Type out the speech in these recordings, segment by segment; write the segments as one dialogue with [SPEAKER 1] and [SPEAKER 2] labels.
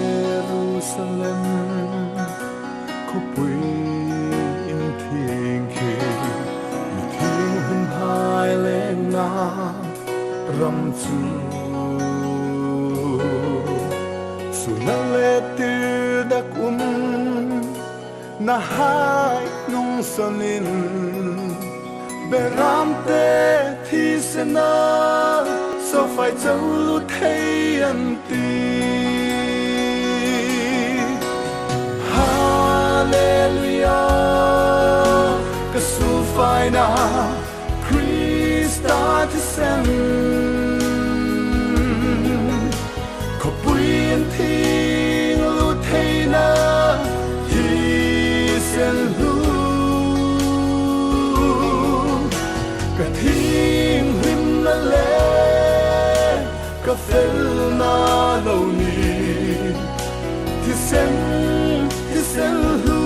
[SPEAKER 1] Jerusalem có bụi in thiên khi mi thiên hân hai lên na ram chu su na le tu dak na hai nung sonin beram te thi sena so phải châu lu thấy anh ti Hallelujah, kasu phai na Christa ti sen, ko buin thing lu thei na hi sen lu, ka thing him na le, ka fel na lo ni ti sen. Hu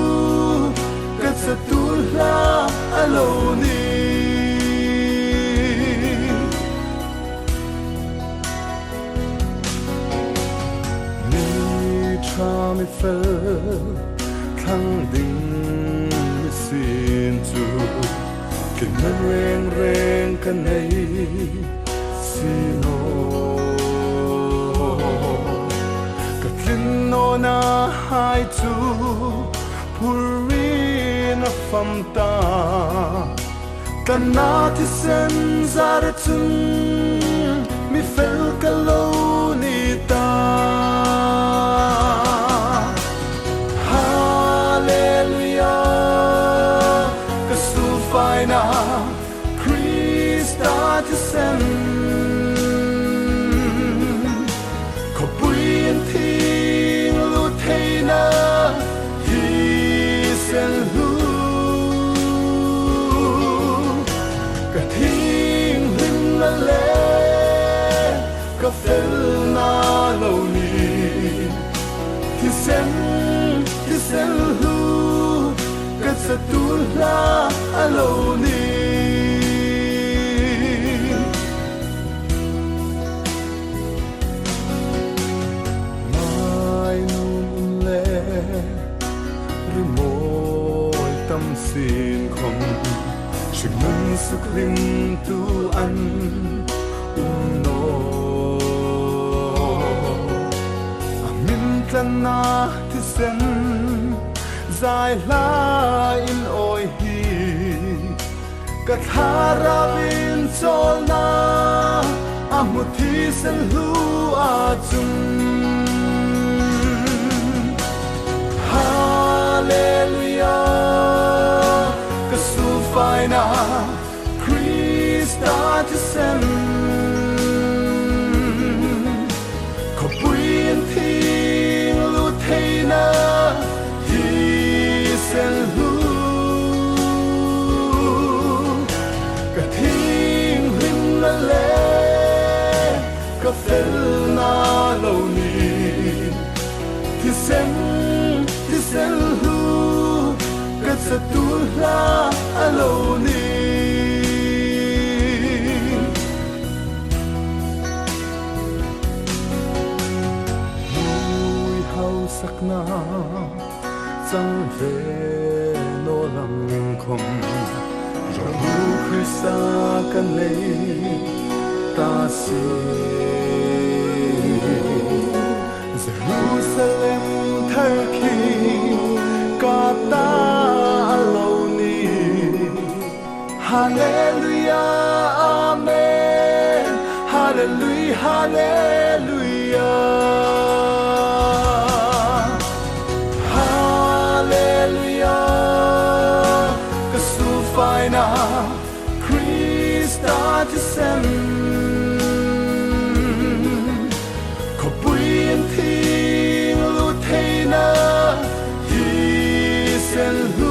[SPEAKER 1] kat sa tula aloni ni tra mi fel khang ding mi sin chu ken reng kan nei sino no na hai chu purin famta kana ti sen zar chun mi fel kaloni ta hallelujah kasu phai na Christa ti sen ko buin thi na hi sen hu ka thing him na le ka fel na lo ni ti sen hu ka sa tu la alo ni xin không chỉ muốn sức linh tu ăn no amin tan na ti sen dài la in oi hi ka thara bin chol na amu thi sen hu a chung hallelujah kasu phai na Christa ti sen ko buin thing lu thei na hi sen hu ka thing him na le ka fel na lo ni ti sen hu kat sa tu la alo ni mui hau sak na chang ve no lang khom ro hu Christa kan nei ta si Jerusalem Turkey kata aloni hallelujah amen hallelujah hallelujah hallelujah kasu phai na Christa ti sen ko buin thing lu thei na sen hu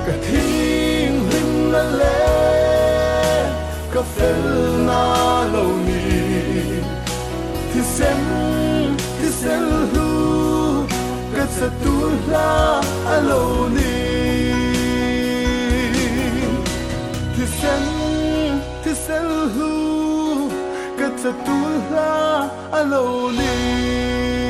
[SPEAKER 1] ka thing him na le ka fel na lo ni ที่เส้นหูก็จะตูลาอโลนีที่เส้นหูก็จะตูลาอโลนี